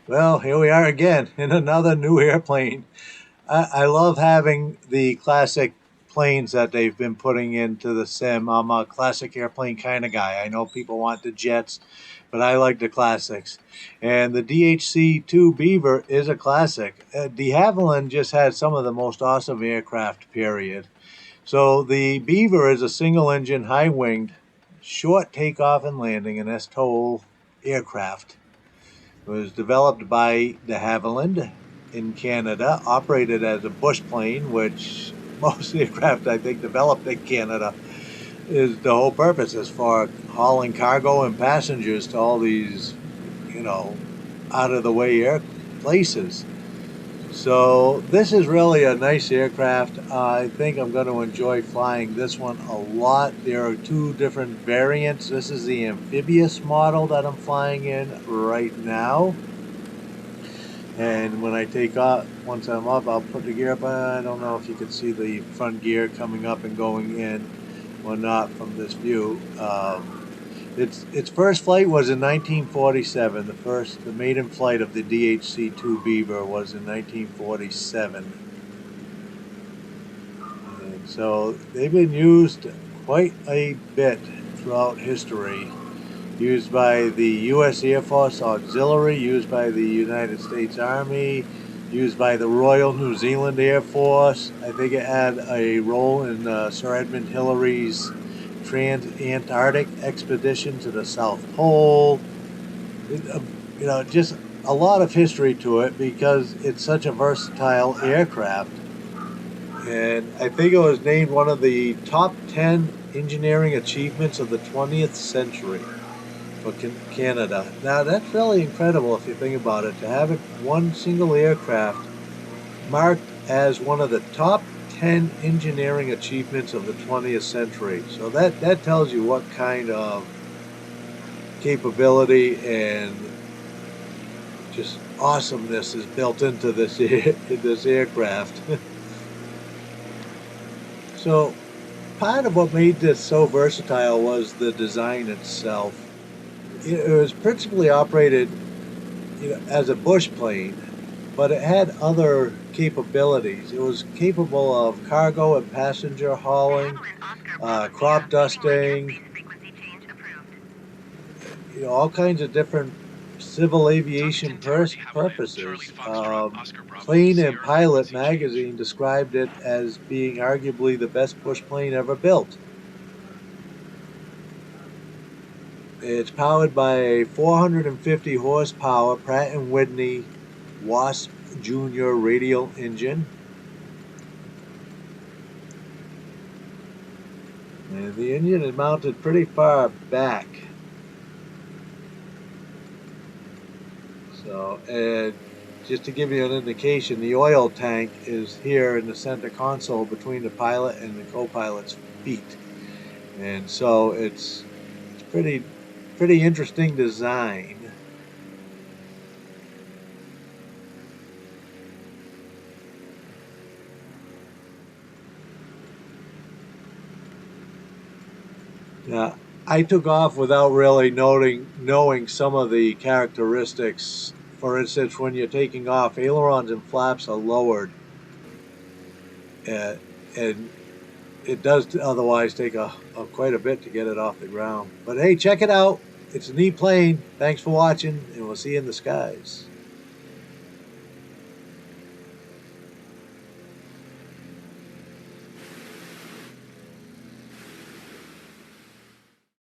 Well, here we are again in another new airplane. I love having the classic planes that they've been putting into the sim. I'm a classic airplane kind of guy. I know people want the jets, but I like the classics. And the DHC-2 Beaver is a classic. De Haviland just had some of the most awesome aircraft, period. So the Beaver is a single-engine, high-winged, short takeoff and landing, and STOL aircraft. It was developed by de Haviland in Canada, operated as a bush plane, which most aircraft, I think, developed in Canada is the whole purpose as far hauling cargo and passengers to all these, out of the way air places. So this is really a nice aircraft. I think I'm going to enjoy flying this one a lot. There are two different variants. This is the amphibious model that I'm flying in right now. And when I take off, once I'm up, I'll put the gear up. I don't know if you can see the front gear coming up and going in or not from this view. Its first flight was in 1947. The maiden flight of the DHC-2 Beaver was in 1947. And so they've been used quite a bit throughout history. Used by the U.S. Air Force Auxiliary, used by the United States Army, used by the Royal New Zealand Air Force. I think it had a role in Sir Edmund Hillary's trans-Antarctic expedition to the South Pole. Just a lot of history to it because it's such a versatile aircraft. And I think it was named one of the top 10 engineering achievements of the 20th century for Canada. Now that's really incredible if you think about it, to have it one single aircraft marked as one of the top 10 engineering achievements of the 20th century. So that tells you what kind of capability and just awesomeness is built into this aircraft. So part of what made this so versatile was the design itself. It was principally operated as a bush plane, but it had other capabilities. It was capable of cargo and passenger hauling, crop dusting, all kinds of different civil aviation purposes. Plane and Pilot magazine described it as being arguably the best bush plane ever built. It's powered by a 450 horsepower Pratt & Whitney Wasp Junior radial engine. And the engine is mounted pretty far back. So, and just to give you an indication, the oil tank is here in the center console between the pilot and the co-pilot's feet. And so it's pretty interesting design. Now, I took off without really knowing some of the characteristics. For instance, when you're taking off, ailerons and flaps are lowered, and it does otherwise take quite a bit to get it off the ground. But hey, check it out. It's a neat plane. Thanks for watching, and we'll see you in the skies.